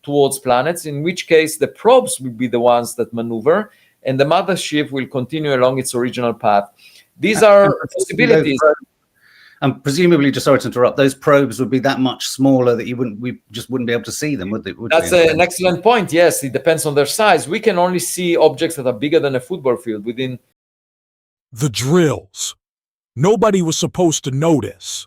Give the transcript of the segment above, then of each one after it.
towards planets, in which case the probes will be the ones that maneuver, and the mothership will continue along its original path. These are possibilities. And presumably, just sorry to interrupt, those probes would be that much smaller that we just wouldn't be able to see them, would they? That's an excellent point. Yes, it depends on their size. We can only see objects that are bigger than a football field within. The drills. Nobody was supposed to notice.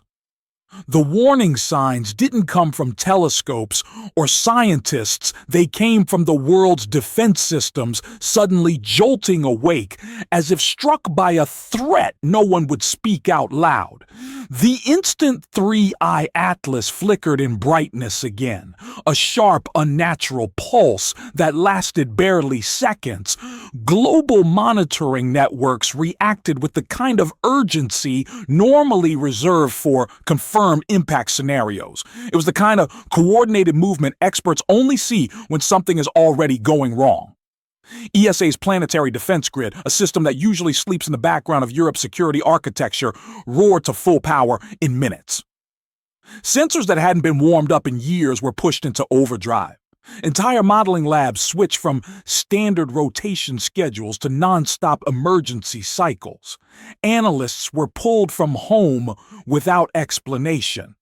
The warning signs didn't come from telescopes or scientists. They came from the world's defense systems suddenly jolting awake, as if struck by a threat no one would speak out loud. The instant three-eye atlas flickered in brightness again, a sharp, unnatural pulse that lasted barely seconds. Global monitoring networks reacted with the kind of urgency normally reserved for confirmed impact scenarios. It was the kind of coordinated movement experts only see when something is already going wrong. ESA's planetary defense grid, a system that usually sleeps in the background of Europe's security architecture, roared to full power in minutes. Sensors that hadn't been warmed up in years were pushed into overdrive. Entire modeling labs switched from standard rotation schedules to non-stop emergency cycles. Analysts were pulled from home without explanation.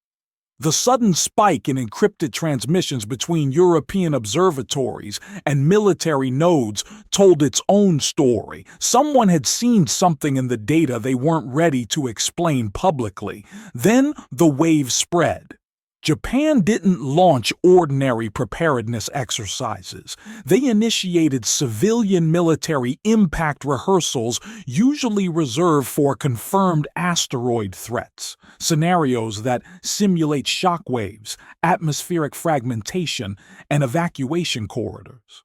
The sudden spike in encrypted transmissions between European observatories and military nodes told its own story. Someone had seen something in the data they weren't ready to explain publicly. Then the wave spread. Japan didn't launch ordinary preparedness exercises. They initiated civilian military impact rehearsals usually reserved for confirmed asteroid threats, scenarios that simulate shock waves, atmospheric fragmentation, and evacuation corridors.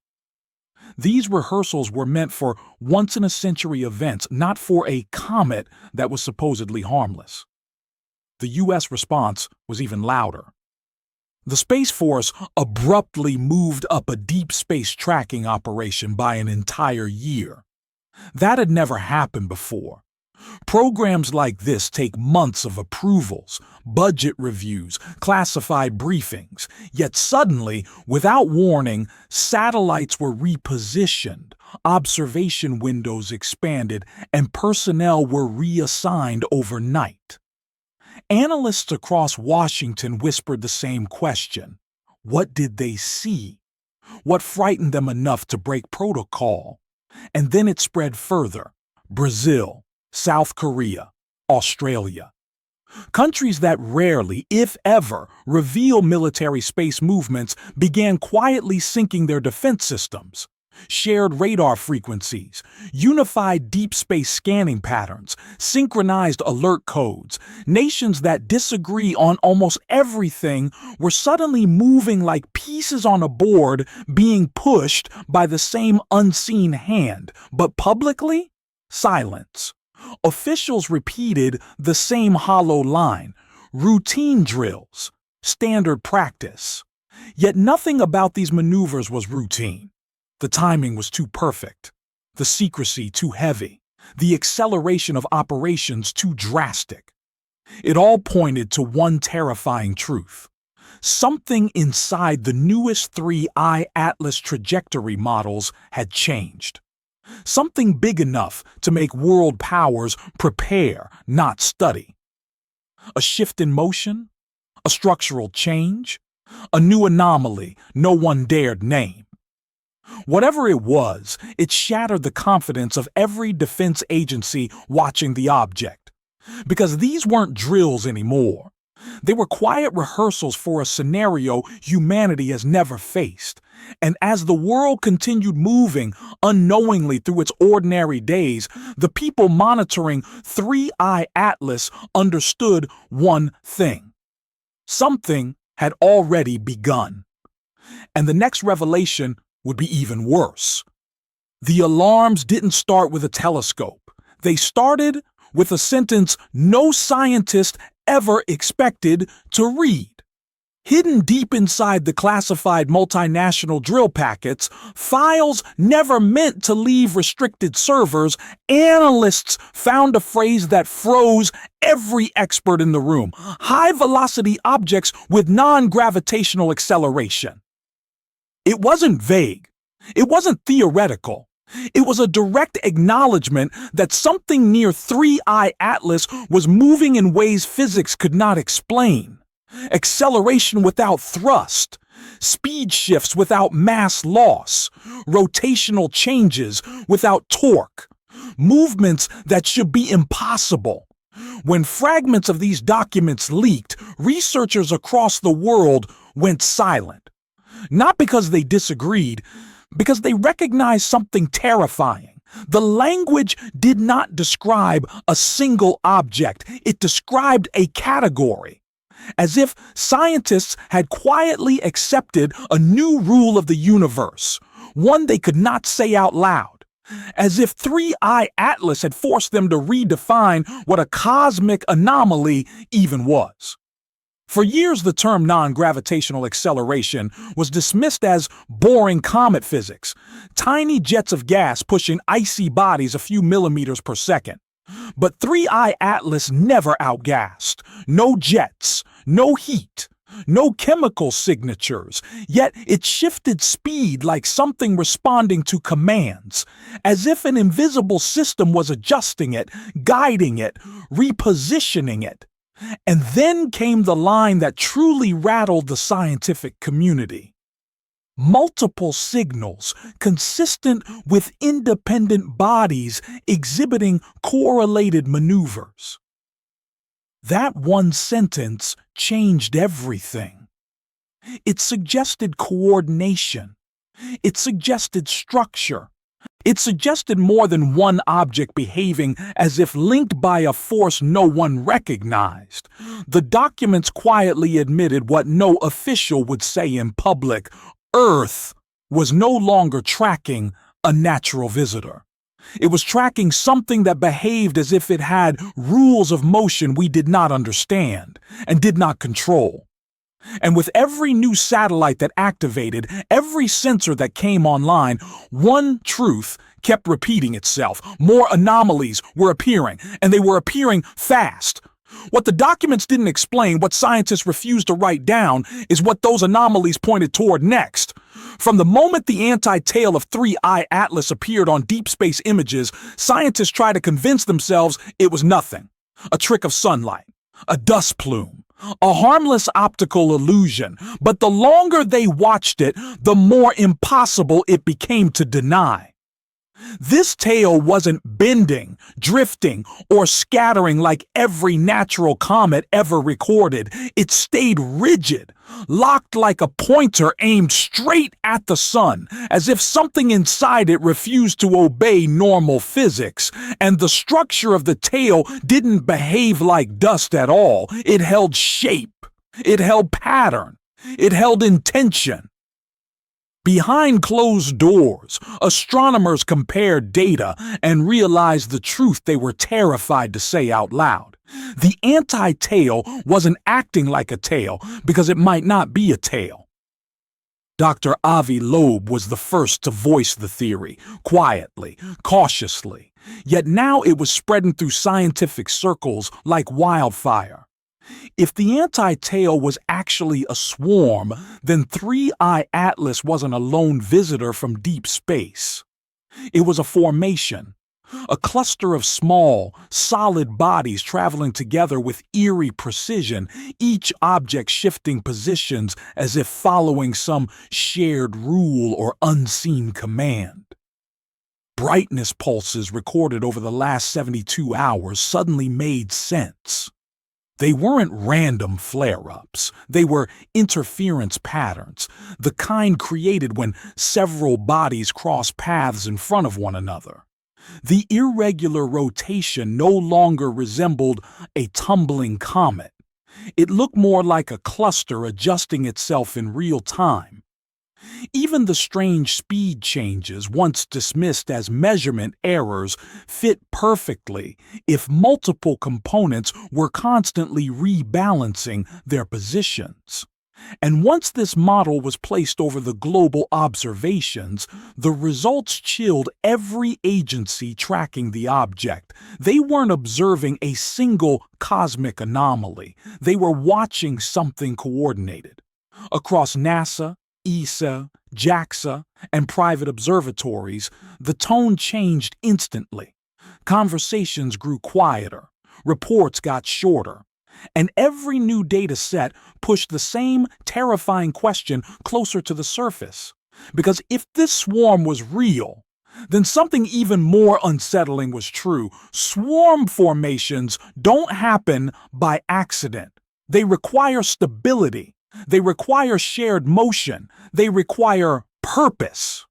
These rehearsals were meant for once-in-a-century events, not for a comet that was supposedly harmless. The U.S. response was even louder. The Space Force abruptly moved up a deep space tracking operation by an entire year. That had never happened before. Programs like this take months of approvals, budget reviews, classified briefings. Yet suddenly, without warning, satellites were repositioned, observation windows expanded, and personnel were reassigned overnight. Analysts across Washington whispered the same question. What did they see? What frightened them enough to break protocol? And then it spread further. Brazil, South Korea, Australia. Countries that rarely, if ever, reveal military space movements began quietly syncing their defense systems. Shared radar frequencies, unified deep space scanning patterns, synchronized alert codes. Nations that disagree on almost everything were suddenly moving like pieces on a board being pushed by the same unseen hand. But publicly, silence. Officials repeated the same hollow line, routine drills, standard practice. Yet nothing about these maneuvers was routine. The timing was too perfect, the secrecy too heavy, the acceleration of operations too drastic. It all pointed to one terrifying truth. Something inside the newest three-eye atlas trajectory models had changed. Something big enough to make world powers prepare, not study. A shift in motion? A structural change? A new anomaly no one dared name. Whatever it was, it shattered the confidence of every defense agency watching the object. Because these weren't drills anymore. They were quiet rehearsals for a scenario humanity has never faced. And as the world continued moving unknowingly through its ordinary days, the people monitoring Three-Eye Atlas understood one thing. Something had already begun. And the next revelation would be even worse. The alarms didn't start with a telescope. They started with a sentence no scientist ever expected to read. Hidden deep inside the classified multinational drill packets, files never meant to leave restricted servers, analysts found a phrase that froze every expert in the room. High-velocity objects with non-gravitational acceleration. It wasn't vague. It wasn't theoretical. It was a direct acknowledgement that something near 3I Atlas was moving in ways physics could not explain. Acceleration without thrust, speed shifts without mass loss, rotational changes without torque, movements that should be impossible. When fragments of these documents leaked, researchers across the world went silent. Not because they disagreed, because they recognized something terrifying. The language did not describe a single object, it described a category. As if scientists had quietly accepted a new rule of the universe, one they could not say out loud. As if 3I Atlas had forced them to redefine what a cosmic anomaly even was. For years, the term non-gravitational acceleration was dismissed as boring comet physics, tiny jets of gas pushing icy bodies a few millimeters per second. But 3I Atlas never outgassed. No jets, no heat, no chemical signatures, yet it shifted speed like something responding to commands, as if an invisible system was adjusting it, guiding it, repositioning it. And then came the line that truly rattled the scientific community. Multiple signals consistent with independent bodies exhibiting correlated maneuvers. That one sentence changed everything. It suggested coordination. It suggested structure. It suggested more than one object behaving as if linked by a force no one recognized. The documents quietly admitted what no official would say in public. Earth was no longer tracking a natural visitor. It was tracking something that behaved as if it had rules of motion we did not understand and did not control. And with every new satellite that activated, every sensor that came online, one truth kept repeating itself. More anomalies were appearing, and they were appearing fast. What the documents didn't explain, what scientists refused to write down, is what those anomalies pointed toward next. From the moment the anti-tail of 3I Atlas appeared on deep space images, scientists tried to convince themselves it was nothing. A trick of sunlight, a dust plume, a harmless optical illusion. But the longer they watched it, the more impossible it became to deny. This tail wasn't bending, drifting, or scattering like every natural comet ever recorded. It stayed rigid, locked like a pointer aimed straight at the sun, as if something inside it refused to obey normal physics. And the structure of the tail didn't behave like dust at all. It held shape. It held pattern. It held intention. Behind closed doors, astronomers compared data and realized the truth they were terrified to say out loud. The anti-tail wasn't acting like a tail because it might not be a tail. Dr. Avi Loeb was the first to voice the theory, quietly, cautiously, yet now it was spreading through scientific circles like wildfire. If the anti-tail was actually a swarm, then 3I Atlas wasn't a lone visitor from deep space. It was a formation, a cluster of small, solid bodies traveling together with eerie precision, each object shifting positions as if following some shared rule or unseen command. Brightness pulses recorded over the last 72 hours suddenly made sense. They weren't random flare-ups. They were interference patterns, the kind created when several bodies cross paths in front of one another. The irregular rotation no longer resembled a tumbling comet. It looked more like a cluster adjusting itself in real time. Even the strange speed changes, once dismissed as measurement errors, fit perfectly if multiple components were constantly rebalancing their positions. And once this model was placed over the global observations, the results chilled every agency tracking the object. They weren't observing a single cosmic anomaly. They were watching something coordinated. Across NASA, ESA, JAXA, and private observatories, the tone changed instantly. Conversations grew quieter, reports got shorter, and every new data set pushed the same terrifying question closer to the surface. Because if this swarm was real, then something even more unsettling was true. Swarm formations don't happen by accident. They require stability. They require shared motion. They require purpose.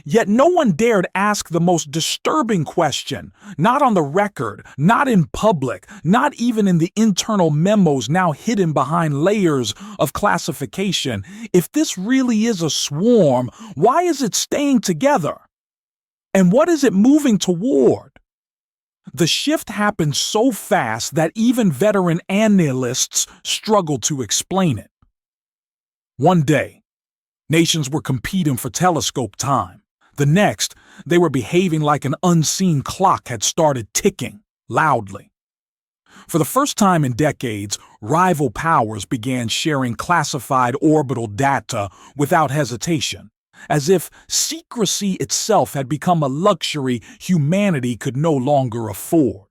Yet no one dared ask the most disturbing question, not on the record, not in public, not even in the internal memos now hidden behind layers of classification. If this really is a swarm, why is it staying together? And what is it moving toward? The shift happened so fast that even veteran analysts struggled to explain it. One day, nations were competing for telescope time. The next, they were behaving like an unseen clock had started ticking loudly. For the first time in decades, rival powers began sharing classified orbital data without hesitation, as if secrecy itself had become a luxury humanity could no longer afford.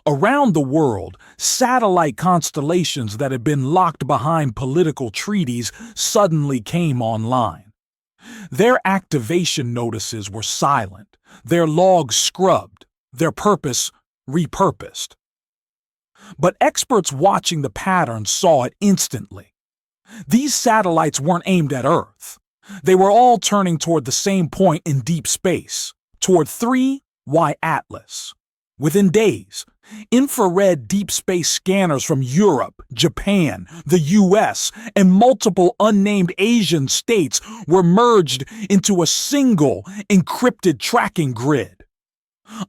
Around the world, satellite constellations that had been locked behind political treaties suddenly came online. Their activation notices were silent, their logs scrubbed, their purpose repurposed. But experts watching the pattern saw it instantly. These satellites weren't aimed at Earth. They were all turning toward the same point in deep space, toward 3Y Atlas. Within days, infrared deep space scanners from Europe, Japan, the US, and multiple unnamed Asian states were merged into a single encrypted tracking grid.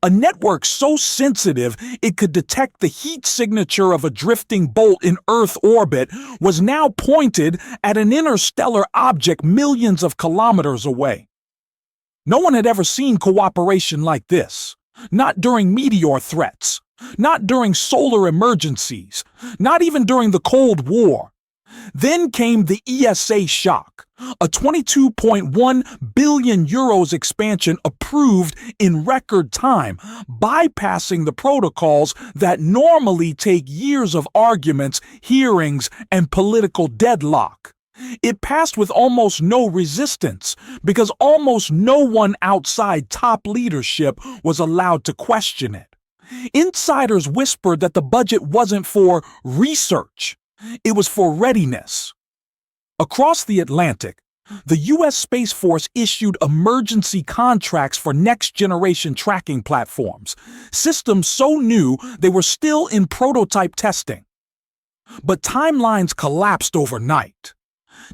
A network so sensitive it could detect the heat signature of a drifting bolt in Earth orbit was now pointed at an interstellar object millions of kilometers away. No one had ever seen cooperation like this. Not during meteor threats, not during solar emergencies, not even during the Cold War. Then came the ESA shock, a 22.1 billion euros expansion approved in record time, bypassing the protocols that normally take years of arguments, hearings, and political deadlock. It passed with almost no resistance because almost no one outside top leadership was allowed to question it. Insiders whispered that the budget wasn't for research, it was for readiness. Across the Atlantic, the U.S. Space Force issued emergency contracts for next-generation tracking platforms, systems so new they were still in prototype testing. But timelines collapsed overnight.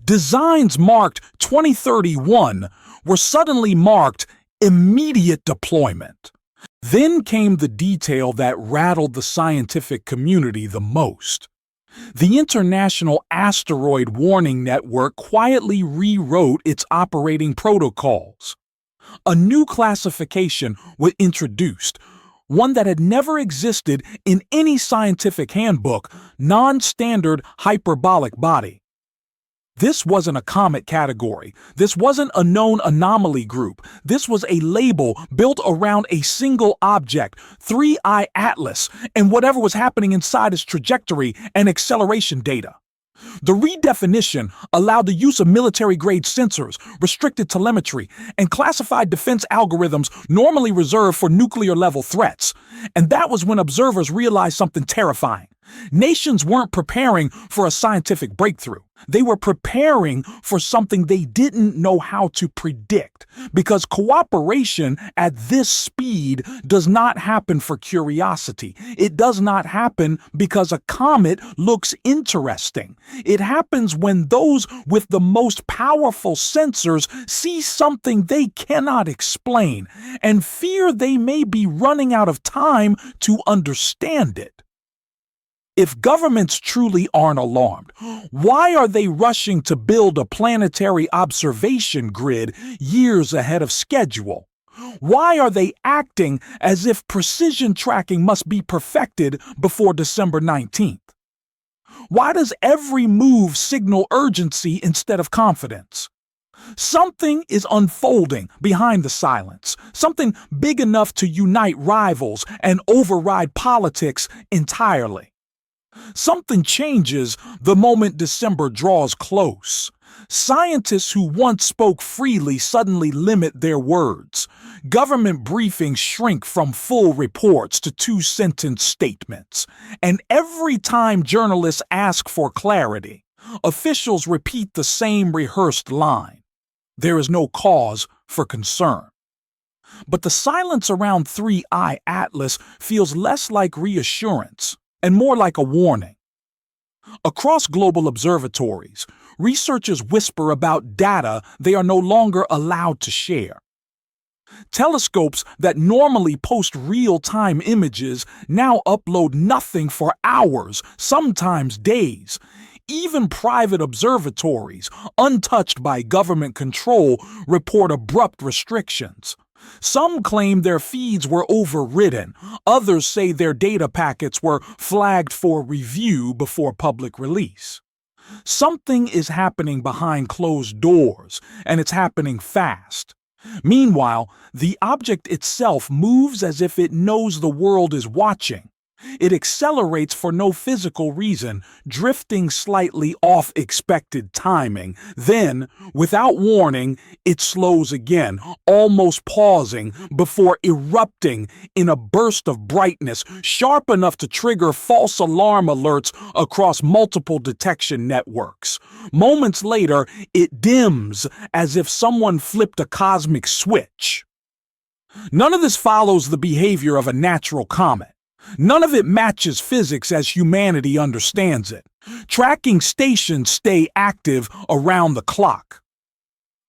Designs marked 2031 were suddenly marked immediate deployment. Then came the detail that rattled the scientific community the most. The International Asteroid Warning Network quietly rewrote its operating protocols. A new classification was introduced, one that had never existed in any scientific handbook, non-standard hyperbolic body. This wasn't a comet category. This wasn't a known anomaly group. This was a label built around a single object, 3I Atlas, and whatever was happening inside its trajectory and acceleration data. The redefinition allowed the use of military-grade sensors, restricted telemetry, and classified defense algorithms normally reserved for nuclear-level threats. And that was when observers realized something terrifying. Nations weren't preparing for a scientific breakthrough. They were preparing for something they didn't know how to predict, because cooperation at this speed does not happen for curiosity. It does not happen because a comet looks interesting. It happens when those with the most powerful sensors see something they cannot explain and fear they may be running out of time to understand it. If governments truly aren't alarmed, why are they rushing to build a planetary observation grid years ahead of schedule? Why are they acting as if precision tracking must be perfected before December 19th? Why does every move signal urgency instead of confidence? Something is unfolding behind the silence, something big enough to unite rivals and override politics entirely. Something changes the moment December draws close. Scientists who once spoke freely suddenly limit their words. Government briefings shrink from full reports to two-sentence statements. And every time journalists ask for clarity, officials repeat the same rehearsed line. There is no cause for concern. But the silence around 3I Atlas feels less like reassurance and more like a warning. Across global observatories, researchers whisper about data they are no longer allowed to share. Telescopes that normally post real-time images now upload nothing for hours, sometimes days. Even private observatories, untouched by government control, report abrupt restrictions. Some claim their feeds were overridden. Others say their data packets were flagged for review before public release. Something is happening behind closed doors, and it's happening fast. Meanwhile, the object itself moves as if it knows the world is watching. It accelerates for no physical reason, drifting slightly off expected timing. Then, without warning, it slows again, almost pausing before erupting in a burst of brightness sharp enough to trigger false alarm alerts across multiple detection networks. Moments later, it dims as if someone flipped a cosmic switch. None of this follows the behavior of a natural comet. None of it matches physics as humanity understands it. Tracking stations stay active around the clock.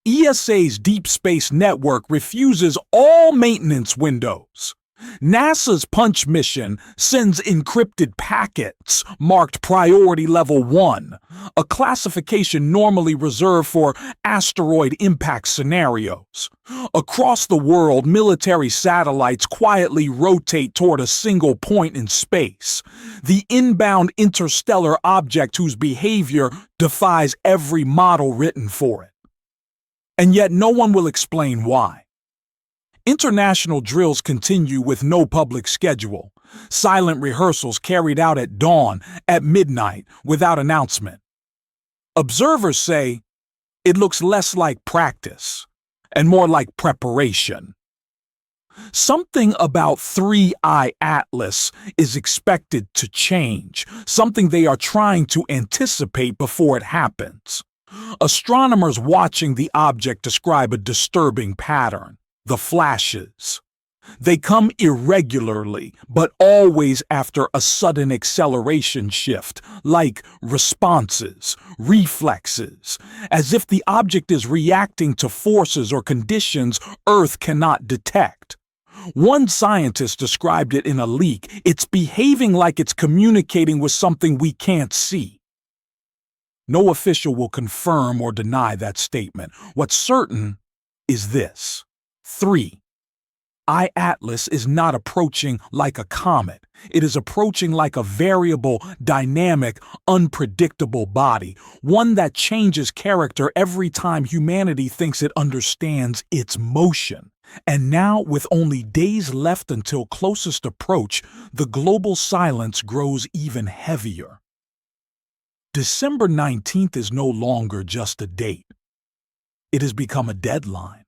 ESA's Deep Space Network refuses all maintenance windows. NASA's Punch mission sends encrypted packets marked Priority Level 1, a classification normally reserved for asteroid impact scenarios. Across the world, military satellites quietly rotate toward a single point in space, the inbound interstellar object whose behavior defies every model written for it. And yet no one will explain why. International drills continue with no public schedule. Silent rehearsals carried out at dawn, at midnight, without announcement. Observers say it looks less like practice and more like preparation. Something about 3I Atlas is expected to change, something they are trying to anticipate before it happens. Astronomers watching the object describe a disturbing pattern. The flashes. They come irregularly, but always after a sudden acceleration shift, like responses, reflexes, as if the object is reacting to forces or conditions Earth cannot detect. One scientist described it in a leak. It's behaving like it's communicating with something we can't see. No official will confirm or deny that statement. What's certain is this. 3I Atlas is not approaching like a comet. It is approaching like a variable, dynamic, unpredictable body, one that changes character every time humanity thinks it understands its motion. And now, with only days left until closest approach, the global silence grows even heavier. December 19th is no longer just a date. It has become a deadline.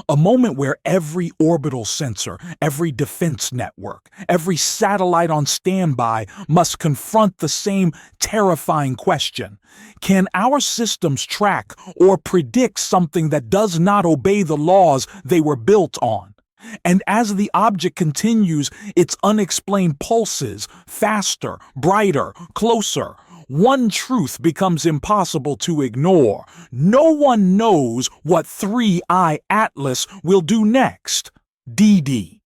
A moment where every orbital sensor, every defense network, every satellite on standby must confront the same terrifying question. Can our systems track or predict something that does not obey the laws they were built on? And as the object continues its unexplained pulses, faster, brighter, closer, one truth becomes impossible to ignore. No one knows what 3I Atlas will do next. DD.